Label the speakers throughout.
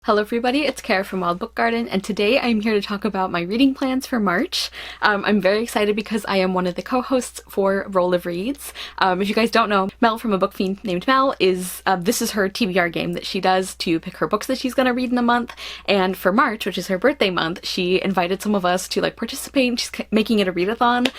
Speaker 1: Hello everybody, it's Kara from Wild Book Garden, and today I'm here to talk about my reading plans for March. I'm very excited because I am one of the co-hosts for Roll of Reads. If you guys don't know, Mel from A Book Fiend Named Mel this is her TBR game that she does to pick her books that she's going to read in a month, and for March, which is her birthday month, she invited some of us to participate. She's making it a readathon,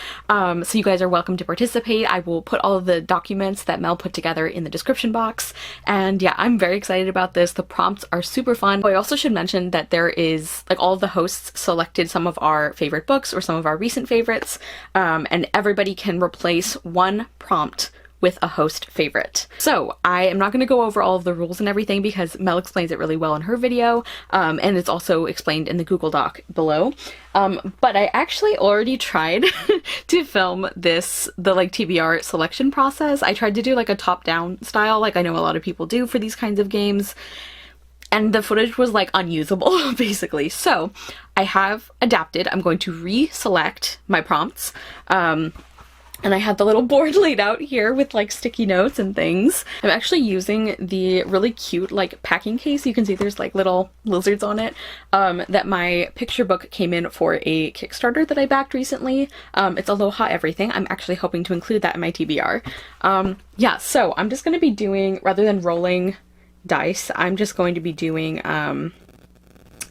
Speaker 1: so you guys are welcome to participate. I will put all of the documents that Mel put together in the description box, and yeah, I'm very excited about this. The prompts are super fun. I also should mention that there is, all of the hosts selected some of our favorite books or some of our recent favorites, and everybody can replace one prompt with a host favorite. So I am not going to go over all of the rules and everything because Mel explains it really well in her video, and it's also explained in the Google Doc below. But I actually already tried to film the TBR selection process. I tried to do a top-down style, like I know a lot of people do for these kinds of games. And the footage was unusable, basically. So I have adapted. I'm going to reselect my prompts. And I have the little board laid out here with sticky notes and things. I'm actually using the really cute packing case. You can see there's little lizards on it, that my picture book came in for a Kickstarter that I backed recently. It's Aloha Everything. I'm actually hoping to include that in my TBR. Yeah, so I'm just going to be doing, rather than rolling dice, I'm just going to be doing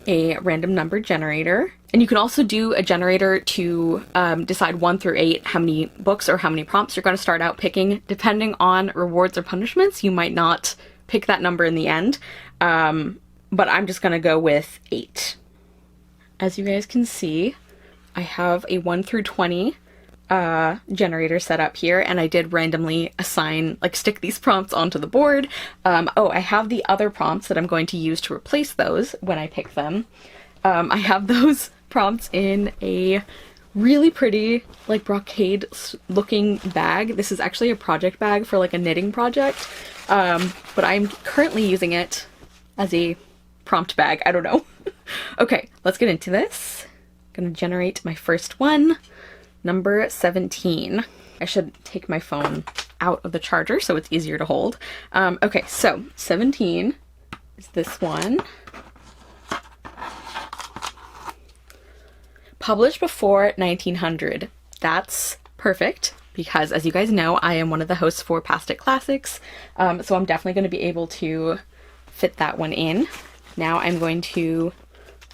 Speaker 1: a random number generator. And you can also do a generator to decide 1 through 8 how many books or how many prompts you're going to start out picking. Depending on rewards or punishments, you might not pick that number in the end, but I'm just going to go with 8. As you guys can see, I have a 1 through 20 generator set up here, and I did randomly assign, stick these prompts onto the board. Oh, I have the other prompts that I'm going to use to replace those when I pick them. I have those prompts in a really pretty, brocade looking bag. This is actually a project bag for a knitting project, but I'm currently using it as a prompt bag. I don't know. Okay, let's get into this. I'm gonna generate my first one. Number 17. I should take my phone out of the charger so it's easier to hold. Okay, so 17 is this one. Published before 1900. That's perfect because, as you guys know, I am one of the hosts for Past It Classics, so I'm definitely going to be able to fit that one in. Now I'm going to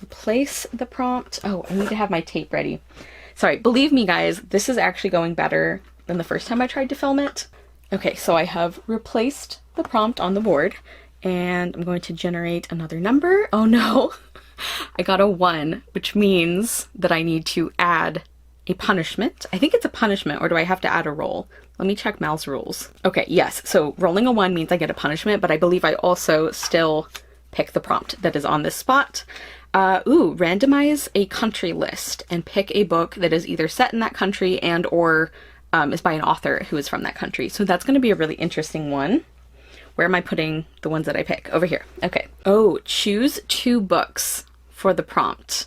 Speaker 1: replace the prompt. Oh, I need to have my tape ready. Sorry, believe me guys, this is actually going better than the first time I tried to film it. Okay, so I have replaced the prompt on the board, and I'm going to generate another number. Oh no, I got a 1, which means that I need to add a punishment. I think it's a punishment, or do I have to add a roll? Let me check Mal's rules. Okay, yes, so rolling a 1 means I get a punishment, but I believe I also still pick the prompt that is on this spot. Randomize a country list and pick a book that is either set in that country and or is by an author who is from that country. So that's going to be a really interesting one. Where am I putting the ones that I pick? Over here. Okay. Oh, choose 2 books for the prompt.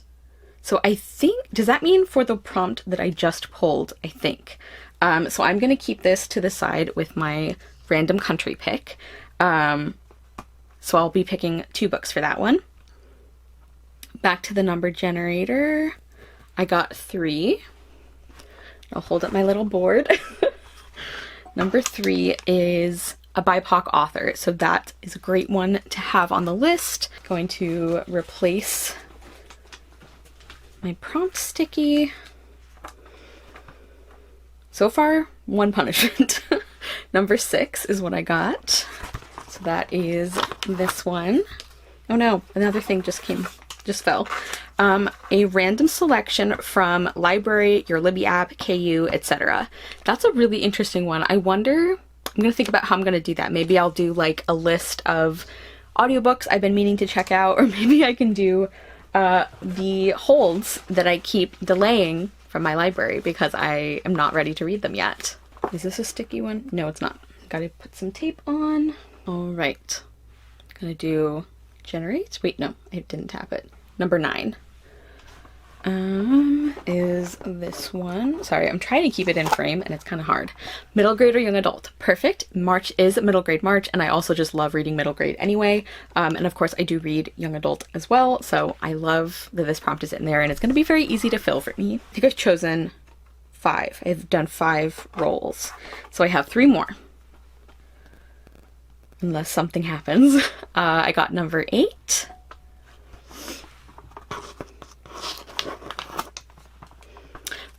Speaker 1: So I think, does that mean for the prompt that I just pulled? I think. So I'm going to keep this to the side with my random country pick. So I'll be picking 2 books for that one. Back to the number generator. I got 3. I'll hold up my little board. Number 3 is a BIPOC author, so that is a great one to have on the list. Going to replace my prompt sticky. So far, 1 punishment. Number 6 is what I got. So that is this one. Oh no, another thing just fell. A random selection from library, your Libby app, KU, etc. That's a really interesting one. I wonder, I'm gonna think about how I'm gonna do that. Maybe I'll do a list of audiobooks I've been meaning to check out, or maybe I can do the holds that I keep delaying from my library because I am not ready to read them yet. Is this a sticky one? No, it's not. Gotta put some tape on. All right, gonna do generate. Wait, no, I didn't tap it. Number 9. is this one. Sorry, I'm trying to keep it in frame and it's kind of hard. Middle grade or young adult? Perfect. March is middle grade March, and I also just love reading middle grade anyway. And of course I do read young adult as well, so I love that this prompt is in there and it's going to be very easy to fill for me. I think I've chosen 5. I've done 5 rolls, so I have 3 more. Unless something happens. I got number 8.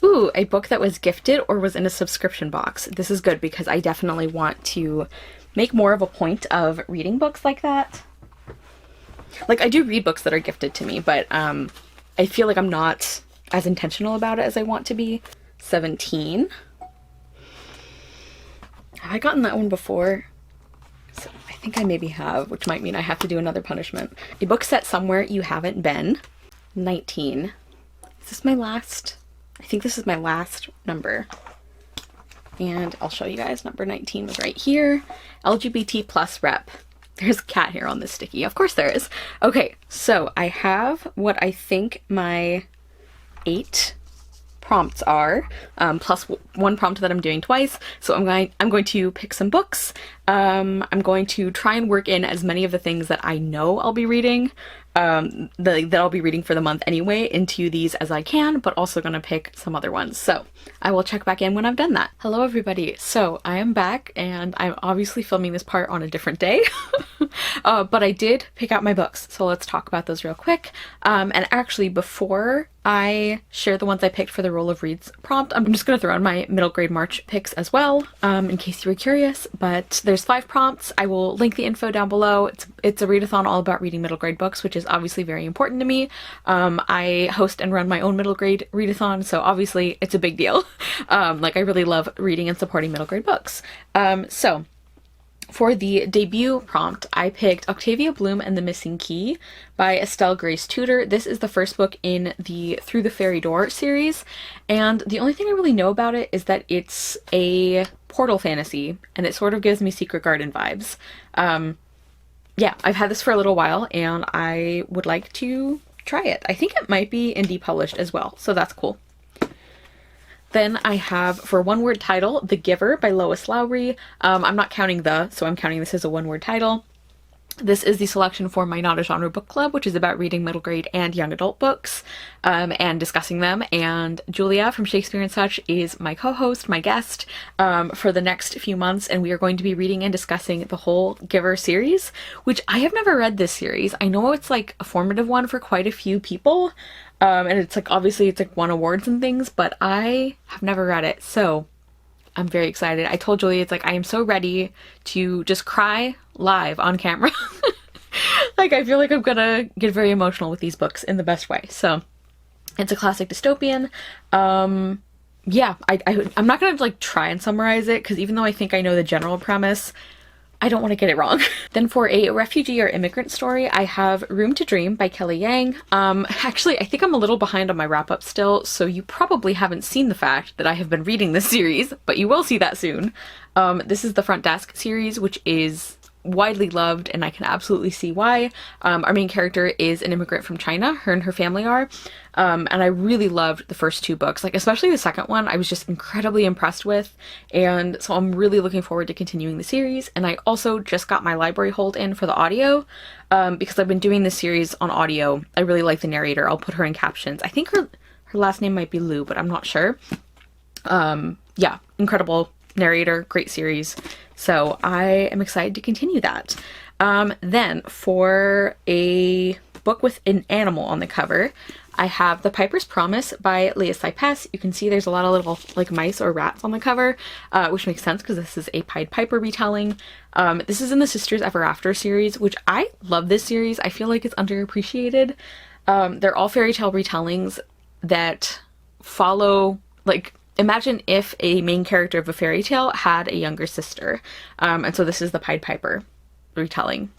Speaker 1: Ooh, a book that was gifted or was in a subscription box. This is good because I definitely want to make more of a point of reading books like that. Like, I do read books that are gifted to me, but I feel like I'm not as intentional about it as I want to be. 17. Have I gotten that one before? So I think I maybe have, which might mean I have to do another punishment. A book set somewhere you haven't been. 19. Is this my last? I think this is my last number. And I'll show you guys. Number 19 was right here. LGBT plus rep. There's a cat hair on this sticky. Of course there is. Okay, so I have what I think my 8 prompts are, plus 1 prompt that I'm doing twice. So I'm going to pick some books. I'm going to try and work in as many of the things that I know I'll be reading, that I'll be reading for the month anyway, into these as I can, but also gonna pick some other ones. So I will check back in when I've done that. Hello everybody. So I am back and I'm obviously filming this part on a different day, but I did pick out my books. So let's talk about those real quick. And actually before I share the ones I picked for the Roll of Reads prompt, I'm just gonna throw in my middle grade March picks as well, in case you were curious, but there's 5 prompts. I will link the info down below. It's a readathon all about reading middle grade books, which is obviously very important to me. I host and run my own middle grade readathon, so obviously it's a big deal. Like, I really love reading and supporting middle grade books. So for the debut prompt, I picked Octavia Bloom and the Missing Key by Estelle Grace Tudor. This is the first book in the Through the Fairy Door series, and the only thing I really know about it is that it's a portal fantasy, and it sort of gives me Secret Garden vibes. Yeah, I've had this for a little while, and I would like to try it. I think it might be indie published as well, so that's cool. Then I have, for one-word title, The Giver by Lois Lowry. I'm not counting so I'm counting this as a one-word title. This is the selection for my Not a Genre book club, which is about reading middle grade and young adult books, and discussing them. And Julia from Shakespeare and Such is my co-host, my guest, for the next few months, and we are going to be reading and discussing the whole Giver series, which I have never read this series. I know it's like a formative one for quite a few people, and it's like, obviously it's like won awards and things, but I have never read it, so I'm very excited. I told Julie, it's like, I am so ready to just cry live on camera. Like, I feel like I'm gonna get very emotional with these books in the best way. So it's a classic dystopian. Yeah, I'm not gonna like try and summarize it, because even though I think I know the general premise, I don't want to get it wrong. Then for a refugee or immigrant story, I have Room to Dream by Kelly Yang. Actually, I think I'm a little behind on my wrap-up still, so you probably haven't seen the fact that I have been reading this series, but you will see that soon. This is the Front Desk series, which is widely loved, and I can absolutely see why. Our main character is an immigrant from China, her and her family are, and I really loved the first 2 books, like especially the second one. I was just incredibly impressed with, and so I'm really looking forward to continuing the series. And I also just got my library hold in for the audio, because I've been doing this series on audio. I really like the narrator. I'll put her in captions. I think her last name might be Lou, but I'm not sure. Yeah, incredible narrator, great series. So I am excited to continue that. Then for a book with an animal on the cover, I have The Piper's Promise by Leah Cypess. You can see there's a lot of little like mice or rats on the cover, which makes sense because this is a Pied Piper retelling. This is in the Sisters Ever After series, which I love this series. I feel like it's underappreciated. They're all fairy tale retellings that follow, like, imagine if a main character of a fairy tale had a younger sister. And so this is the Pied Piper retelling.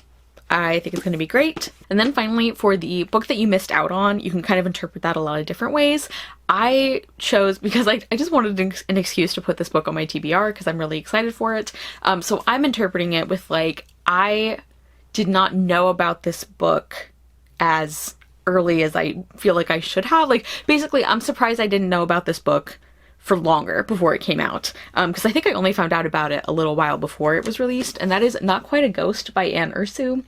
Speaker 1: I think it's going to be great. And then finally, for the book that you missed out on, you can kind of interpret that a lot of different ways. I chose, because I just wanted an excuse to put this book on my TBR because I'm really excited for it. So I'm interpreting it with, like, I did not know about this book as early as I feel like I should have. Like, basically, I'm surprised I didn't know about this book for longer before it came out. Because I think I only found out about it a little while before it was released, and that is Not Quite a Ghost by Anne Ursu.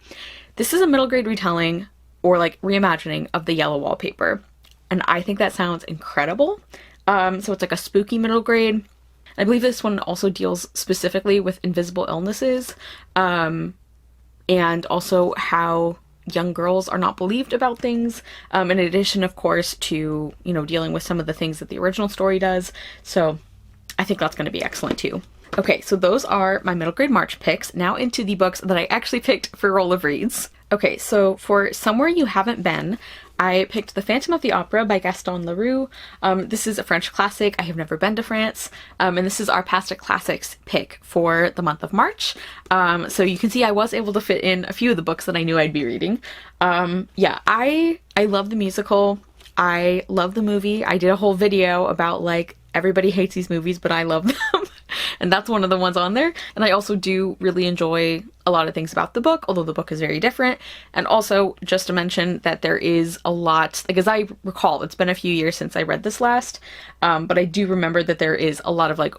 Speaker 1: This is a middle grade retelling, or like reimagining, of The Yellow Wallpaper. And I think that sounds incredible. So it's like a spooky middle grade. I believe this one also deals specifically with invisible illnesses, and also how young girls are not believed about things, in addition, of course, to, you know, dealing with some of the things that the original story does. So I think that's going to be excellent too. Okay, so those are my middle grade March picks. Now into the books that I actually picked for Roll of Reads. Okay, so for Somewhere You Haven't Been, I picked The Phantom of the Opera by Gaston Leroux. This is a French classic. I have never been to France. And this is our Past It Classics pick for the month of March. So you can see I was able to fit in a few of the books that I knew I'd be reading. Yeah, I love the musical. I love the movie. I did a whole video about, like, everybody hates these movies, but I love them. And that's one of the ones on there. And I also do really enjoy a lot of things about the book, although the book is very different. And also, just to mention that there is a lot, like, as I recall, it's been a few years since I read this last, but I do remember that there is a lot of, like,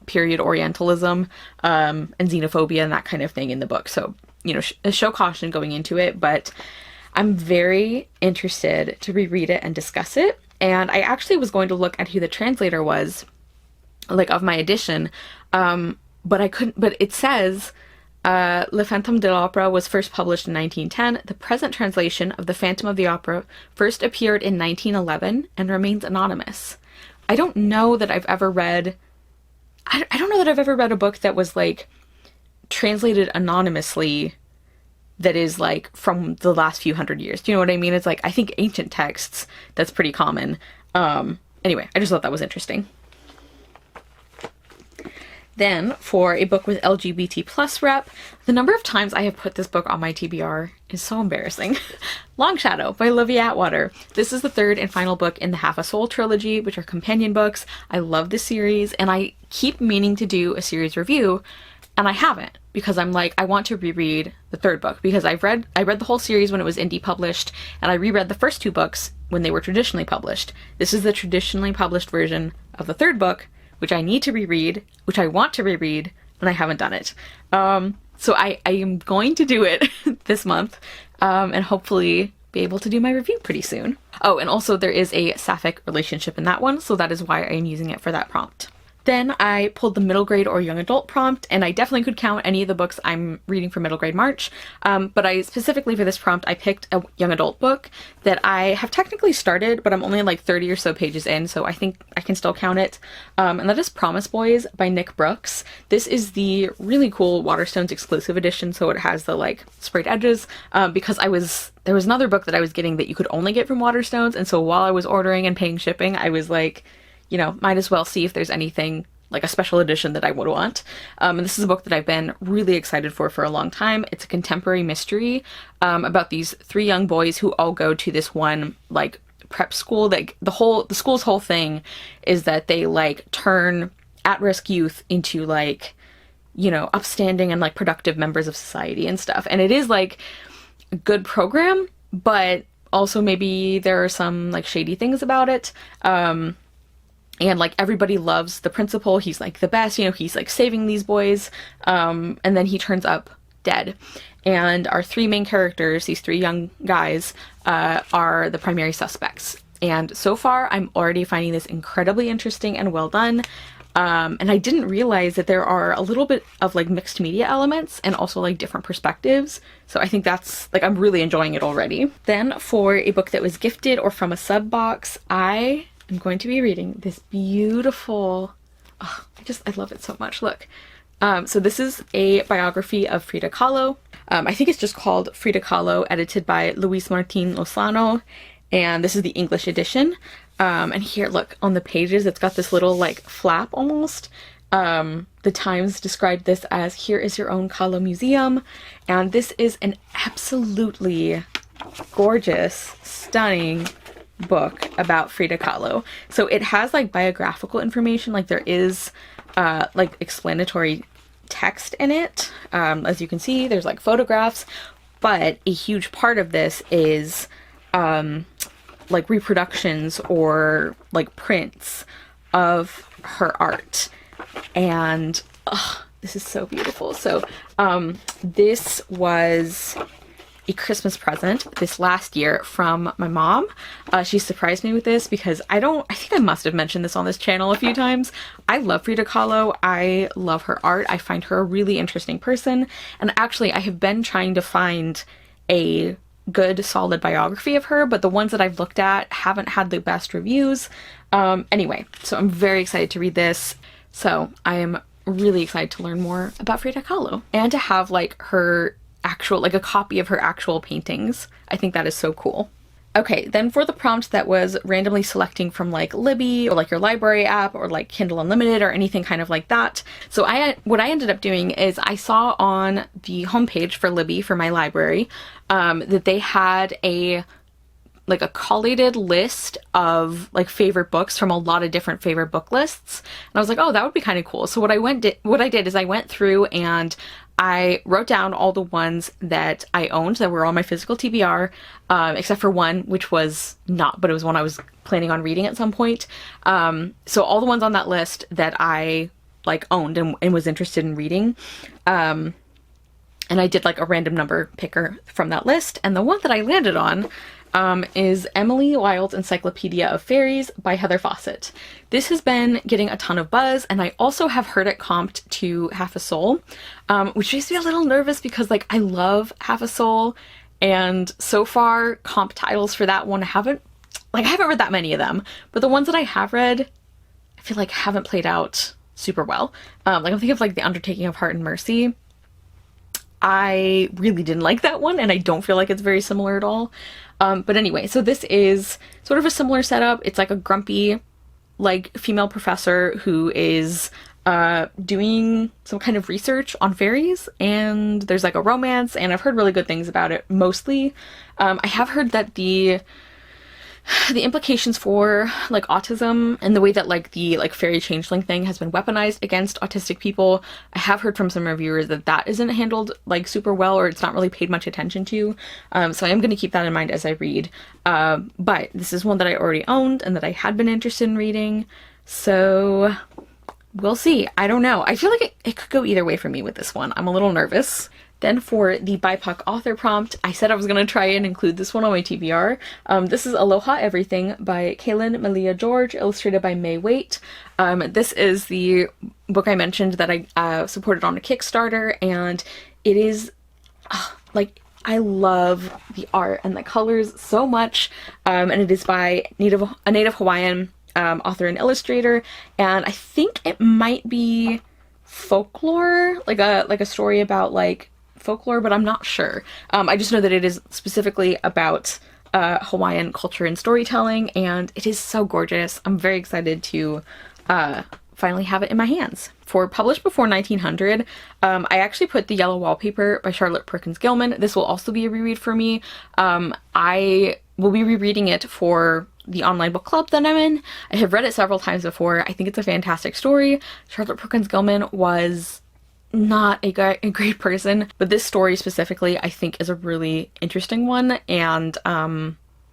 Speaker 1: period Orientalism and xenophobia and that kind of thing in the book. So, you know, show caution going into it, but I'm very interested to reread it and discuss it. And I actually was going to look at who the translator was, like, of my edition, but I couldn't. But it says Le Fantôme de l'Opéra was first published in 1910. The present translation of The Phantom of the Opera first appeared in 1911 and remains anonymous. I don't know that I've ever read. I don't know that I've ever read a book that was, like, translated anonymously, that is, like, from the last few hundred years. Do you know what I mean? It's like, I think ancient texts, that's pretty common. Anyway, I just thought that was interesting. Then, for a book with LGBT plus rep, the number of times I have put this book on my TBR is so embarrassing. Long Shadow by Olivia Atwater. This is the third and final book in the Half a Soul trilogy, which are companion books. I love this series, and I keep meaning to do a series review, and I haven't, because I'm like, I want to reread the third book, because I read the whole series when it was indie published, and I reread the first two books when they were traditionally published. This is the traditionally published version of the third book, which I need to reread, which I want to reread, and I haven't done it. So I am going to do it this month, and hopefully be able to do my review pretty soon. Oh, and also there is a sapphic relationship in that one, so that is why I am using it for that prompt. Then I pulled the middle grade or young adult prompt, and I definitely could count any of the books I'm reading for middle grade March, but I specifically for this prompt, I picked a young adult book that I have technically started, but I'm only like 30 or so pages in, so I think I can still count it, and that is Promise Boys by Nick Brooks. This is the really cool Waterstones exclusive edition, so it has the, like, sprayed edges, because there was another book that I was getting that you could only get from Waterstones, and so while I was ordering and paying shipping, I was like, you know, might as well see if there's anything like a special edition that I would want. And this is a book that I've been really excited for a long time. It's a contemporary mystery about these three young boys who all go to this one, like, prep school. Like, the school's whole thing is that they, like, turn at-risk youth into, like, you know, upstanding and, like, productive members of society and stuff. And it is, like, a good program, but also maybe there are some, like, shady things about it. And, like, everybody loves the principal. He's, like, the best, you know, he's, like, saving these boys. And then he turns up dead. And our three main characters, these three young guys, are the primary suspects. And so far, I'm already finding this incredibly interesting and well done. And I didn't realize that there are a little bit of, like, mixed media elements and also, like, different perspectives. So I think that's, like, I'm really enjoying it already. Then for a book that was gifted or from a sub box, I'm going to be reading this beautiful, oh, I love it so much. Look. So this is a biography of Frida Kahlo. I think it's just called Frida Kahlo, edited by Luis Martin Lozano. And this is the English edition. And here, look, on the pages, it's got this little, like, flap almost. The Times described this as, "Here is your own Kahlo museum." And this is an absolutely gorgeous, stunning book about Frida Kahlo. So it has, like, biographical information, like there is like explanatory text in it. As you can see, there's, like, photographs, but a huge part of this is like reproductions or like prints of her art. And this is so beautiful. So this was a Christmas present this last year from my mom. She surprised me with this because I think I must have mentioned this on this channel a few times. I love Frida Kahlo. I love her art. I find her a really interesting person. And actually, I have been trying to find a good, solid biography of her, but the ones that I've looked at haven't had the best reviews. Anyway, so I'm very excited to read this. So I am really excited to learn more about Frida Kahlo and to have like her actual, like a copy of her actual paintings. I think that is so cool. Okay, then for the prompt that was randomly selecting from like Libby or like your library app or like Kindle Unlimited or anything kind of like that. So what I ended up doing is I saw on the homepage for Libby for my library that they had a collated list of like favorite books from a lot of different favorite book lists. And I was like, oh, that would be kind of cool. So what I did is I went through and I wrote down all the ones that I owned that were on my physical TBR, except for one, which was not, but it was one I was planning on reading at some point. So all the ones on that list that I like owned and was interested in reading. And I did like a random number picker from that list. And the one that I landed on is Emily Wilde's Encyclopedia of Fairies by Heather Fawcett. This has been getting a ton of buzz, and I also have heard it comped to Half a Soul, which makes me a little nervous because like I love Half a Soul, and so far comp titles for that one I haven't read that many of them, but the ones that I have read I feel like haven't played out super well. Like I'm thinking of like The Undertaking of Heart and Mercy. I really didn't like that one, and I don't feel like it's very similar at all. But anyway, so this is sort of a similar setup. It's like a grumpy, like, female professor who is doing some kind of research on fairies, and there's like a romance, and I've heard really good things about it, mostly. I have heard that the implications for like autism and the way that like the like fairy changeling thing has been weaponized against autistic people, I have heard from some reviewers that that isn't handled like super well, or it's not really paid much attention to. So I am going to keep that in mind as I read. But this is one that I already owned and that I had been interested in reading. So we'll see. I don't know. I feel like it could go either way for me with this one. I'm a little nervous. Then for the BIPOC author prompt, I said I was going to try and include this one on my TBR. This is Aloha Everything by Kaylin Malia George, illustrated by May Waite. This is the book I mentioned that I supported on a Kickstarter, and it is, like, I love the art and the colors so much, and it is by a Native Hawaiian author and illustrator, and I think it might be folklore, like a story about, like, folklore, but I'm not sure. I just know that it is specifically about Hawaiian culture and storytelling, and it is so gorgeous. I'm very excited to finally have it in my hands. For Published Before 1900, I actually put The Yellow Wallpaper by Charlotte Perkins Gilman. This will also be a reread for me. I will be rereading it for the online book club that I'm in. I have read it several times before. I think it's a fantastic story. Charlotte Perkins Gilman was not a great person, but this story specifically I think is a really interesting one, and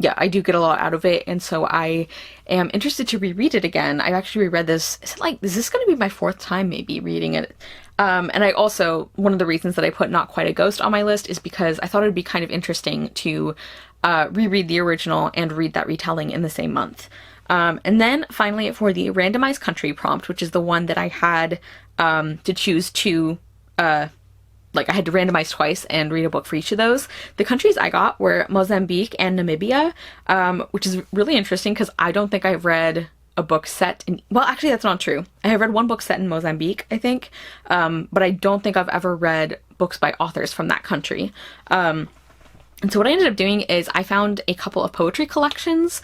Speaker 1: yeah, I do get a lot out of it, and so I am interested to reread it again. I've actually reread this, is this going to be my fourth time maybe reading it? And I also, one of the reasons that I put Not Quite a Ghost on my list is because I thought it would be kind of interesting to reread the original and read that retelling in the same month. And then finally for the randomized country prompt, which is the one that I had to choose to, like I had to randomize twice and read a book for each of those. The countries I got were Mozambique and Namibia, which is really interesting because I don't think I've read a book set in, well, actually that's not true. I have read one book set in Mozambique, I think, but I don't think I've ever read books by authors from that country. And so what I ended up doing is I found a couple of poetry collections.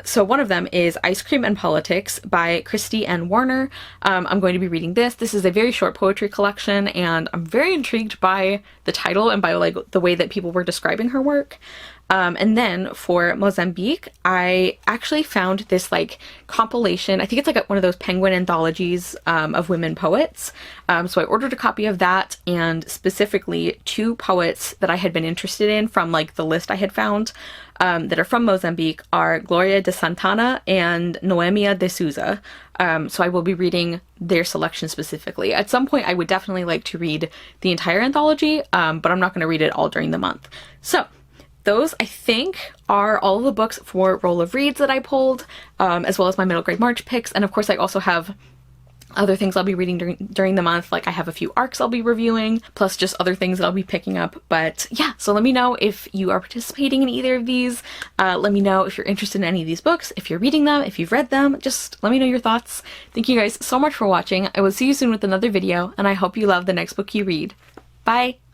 Speaker 1: So one of them is Ice Cream and Politics by Christy N. Warner. I'm going to be reading this. This is a very short poetry collection, and I'm very intrigued by the title and by like the way that people were describing her work. And then for Mozambique, I actually found this like compilation. I think it's like one of those Penguin anthologies of women poets. So I ordered a copy of that, and specifically two poets that I had been interested in from like the list I had found that are from Mozambique are Gloria de Santana and Noemia de Souza. So I will be reading their selection specifically. At some point, I would definitely like to read the entire anthology, but I'm not going to read it all during the month. So those, I think, are all of the books for Roll of Reads that I pulled, as well as my middle grade March picks. And of course, I also have other things I'll be reading during the month. Like I have a few arcs I'll be reviewing, plus just other things that I'll be picking up. But yeah, so let me know if you are participating in either of these. Let me know if you're interested in any of these books, if you're reading them, if you've read them. Just let me know your thoughts. Thank you guys so much for watching. I will see you soon with another video, and I hope you love the next book you read. Bye!